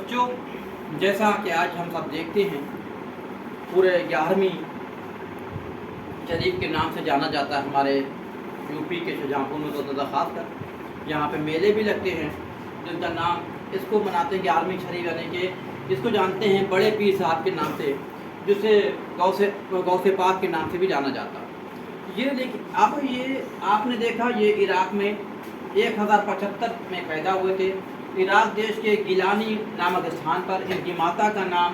بچوں، جیسا کہ آج ہم سب دیکھتے ہیں پورے 11ویں شریف کے نام سے جانا جاتا ہے ہمارے یو پی کے شاہجہاں پور میں، تو زیادہ خاص کر یہاں پہ میلے بھی لگتے ہیں جن کا نام اس کو مناتے ہیں 11ویں شریف، یعنی کہ اس کو جانتے ہیں بڑے پیر صاحب کے نام سے، جسے غوث پاک کے نام سے بھی جانا جاتا ہے۔ یہ دیکھیں آپ نے دیکھا، یہ عراق میں 1075 میں پیدا ہوئے تھے۔ عراق دیش کے گیلانی نامک استھان پر ان کی ماتا کا نام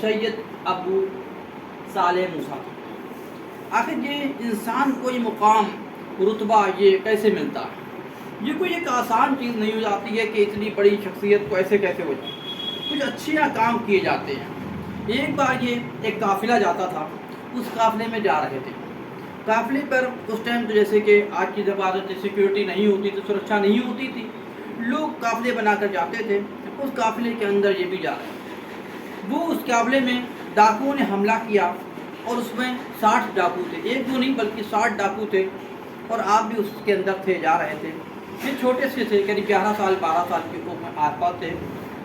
سید ابو صالح موسیٰ تھا۔ آخر یہ انسان کو یہ مقام رتبہ یہ کیسے ملتا ہے؟ یہ کوئی ایک آسان چیز نہیں ہو جاتی ہے کہ اتنی بڑی شخصیت کو ایسے کیسے ہو جائے۔ کچھ اچھے کام کیے جاتے ہیں۔ ایک بار یہ ایک قافلہ جاتا تھا، اس قافلے میں جا رہے تھے۔ قافلے پر اس ٹائم تو جیسے کہ آج کی زبان سیکیورٹی نہیں ہوتی تھی، سرکشا نہیں ہوتی تھی، لوگ قافلے بنا کر جاتے تھے۔ اس قافلے کے اندر یہ بھی جا رہے تھے۔ وہ اس قافلے میں ڈاکوؤں نے حملہ کیا اور اس میں 60 ڈاکو تھے، ایک دو نہیں بلکہ 60 ڈاکو تھے، اور آپ بھی اس کے اندر تھے، جا رہے تھے۔ یہ چھوٹے سے تھے، قریب 11 سال 12 سال کے آس پاس تھے۔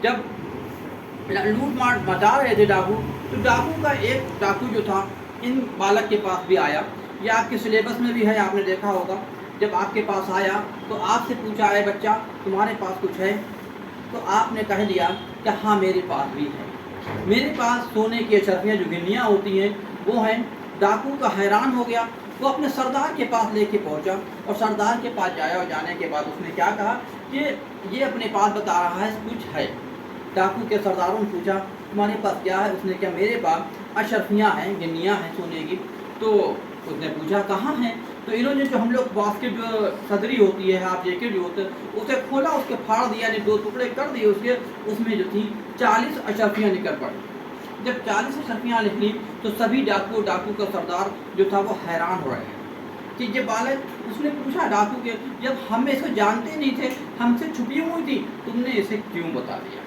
جب لوٹ مار مچا رہے تھے ڈاکو، تو ڈاکو کا ایک ڈاکو جو تھا ان بالک کے پاس بھی آیا۔ یہ آپ کے سلیبس میں بھی ہے، آپ نے دیکھا ہوگا۔ جب آپ کے پاس آیا تو آپ سے پوچھا، اے بچہ تمہارے پاس کچھ ہے؟ تو آپ نے کہہ دیا کہ ہاں میرے پاس بھی ہے، میرے پاس سونے کی اشرفیاں جو گنیاں ہوتی ہیں وہ ہیں۔ ڈاکو کا حیران ہو گیا، وہ اپنے سردار کے پاس لے کے پہنچا، اور سردار کے پاس جایا، اور جانے کے بعد اس نے کیا کہا کہ یہ اپنے پاس بتا رہا ہے کچھ ہے۔ ڈاکو کے سرداروں نے پوچھا تمہارے پاس کیا ہے؟ اس نے کہا میرے پاس اشرفیاں ہیں، گنیاں ہیں سونے کی۔ تو اس نے پوچھا کہاں ہیں؟ تو انہوں نے جو ہم لوگ باسکٹ جو صدری ہوتی ہے، ہاف جیکٹ جو ہوتا ہے، اسے کھولا، اس کے پھاڑ دیا، یعنی 2 ٹکڑے کر دیے اس کے، اس میں جو تھی 40 اشرفیاں نکل پڑی۔ جب 40 اشرفیاں نکلی تو سبھی ڈاکو کا سردار جو تھا وہ حیران ہو رہے ہیں کہ یہ بالک، اس نے پوچھا ڈاکو کے، جب ہم اسے جانتے نہیں تھے، ہم سے چھپی ہوئی تھی، تم نے اسے کیوں بتا دیا؟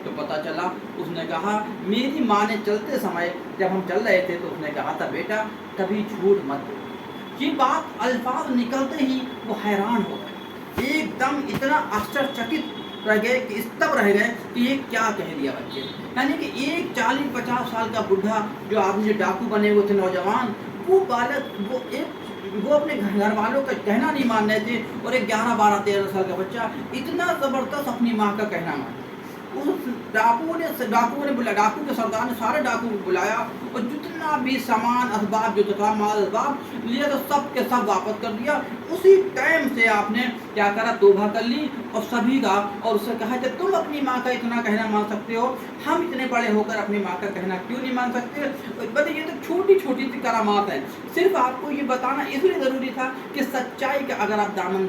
تو پتہ چلا، اس نے کہا میری ماں نے چلتے سمے جب ہم چل رہے تھے تو اس نے کہا تھا بیٹا کبھی جھوٹ مت بولو۔ یہ بات الفاظ نکلتے ہی وہ حیران ہو گئے، ایک دم اتنا آشچرچکت رہ گئے کہ استب رہ گئے کہ یہ کیا کہہ دیا بچے۔ یعنی کہ ایک 40-50 سال کا بڈھا جو آدمی جو ڈاکو بنے ہوئے تھے نوجوان، وہ بالک وہ اپنے گھر والوں کا کہنا نہیں مان رہے تھے، اور ایک 11-12-13 سال کا بچہ اتنا زبردست اپنی ماں کا کہنا مان۔ اس ڈاکو کے سردار نے سارے ڈاکو کو بلایا، اور جتنا بھی سامان اسباب جو تھا، مال اسباب لیا، تو سب کے سب واپس کر دیا۔ اسی ٹائم سے آپ نے کیا کرا، توبہ کر لی، اور سبھی کا، اور اس سے کہا کہ تم اپنی ماں کا اتنا کہنا مان سکتے ہو، ہم اتنے بڑے ہو کر اپنی ماں کا کہنا کیوں نہیں مان سکتے؟ بس یہ تو چھوٹی چھوٹی سی کرامات ہیں۔ صرف آپ کو یہ بتانا اس لیے ضروری تھا کہ سچائی کا اگر آپ دامن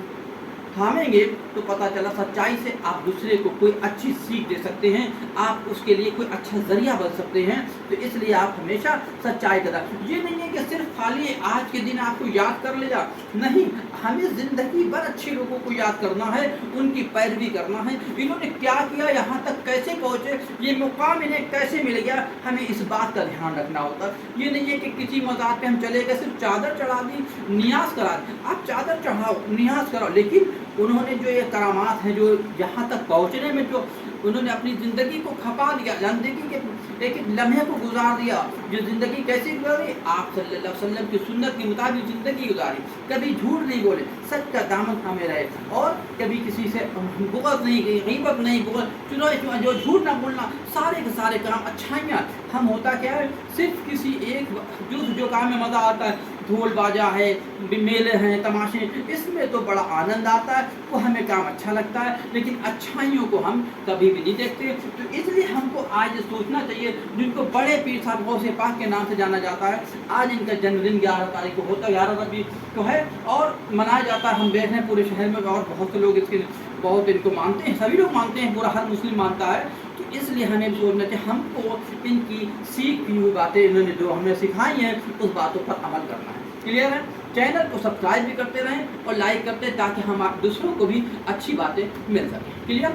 تھامیں گے تو پتہ چلا سچائی سے آپ دوسرے کو کوئی اچھی سیکھ دے سکتے ہیں، آپ اس کے لیے کوئی اچھا ذریعہ بن سکتے ہیں۔ تو اس لیے آپ ہمیشہ سچائی کا یہ نہیں ہے کہ صرف خالی آج کے دن آپ کو یاد کر لیا، نہیں، ہمیں زندگی بھر اچھے لوگوں کو یاد کرنا ہے، ان کی پیروی کرنا ہے، انہوں نے کیا کیا، یہاں تک کیسے پہنچے، یہ مقام انہیں کیسے مل گیا، ہمیں اس بات کا دھیان رکھنا ہوتا ہے۔ یہ نہیں ہے کہ کسی مزار پہ ہم چلے گئے، صرف چادر چڑھا دی، نیاز کرا دی، آپ چادر چڑھاؤ، نیاز کرو، لیکن انہوں نے جو یہ کرامات ہیں، جو یہاں تک پہنچنے میں جو انہوں نے اپنی زندگی کو کھپا دیا، زندگی کے ایک لمحے کو گزار دیا، جو زندگی کیسی گزاری، آپ صلی اللہ علیہ وسلم کی سنت کے مطابق زندگی گزاری، کبھی جھوٹ نہیں بولے، سچ کا دامن تھامے رہے، اور کبھی کسی سے بغض نہیں کی، غیبت نہیں، چنانچہ جو جھوٹ نہ بولنا، سارے کے سارے کام اچھائیاں۔ ہم ہوتا کیا ہے، صرف کسی ایک جو کام میں مزہ آتا ہے، ڈھول باجا ہے، میلے ہیں، تماشے، اس میں تو بڑا آنند آتا ہے، وہ ہمیں کام اچھا لگتا ہے، لیکن اچھائیوں کو ہم کبھی بھی نہیں دیکھتے۔ تو اس لیے ہم کو آج سوچنا چاہیے، جن کو بڑے پیر صاحب غوث پاک کے نام سے جانا جاتا ہے، آج ان کا جنم دن 11 تاریخ کو ہوتا ہے، 11 ربیع کو ہے، اور منایا جاتا ہے۔ ہم دیکھ رہے ہیں پورے شہر میں، اور بہت سے لوگ اس کے بہت ان کو مانتے ہیں، سبھی لوگ مانتے ہیں، پورا ہر مسلم مانتا ہے۔ تو اس لیے ہمیں بھی سوچنا چاہیے، ہم کو ان کی سیکھ ہوئی باتیں، انہوں نے جو ہمیں سکھائی ہیں، اس باتوں پر عمل کرنا ہے۔ کلیئر ہے؟ چینل کو سبسکرائب بھی کرتے رہیں اور لائک کرتے، تاکہ ہم آپ دوسروں کو بھی اچھی باتیں مل سکیں۔ کلیئر؟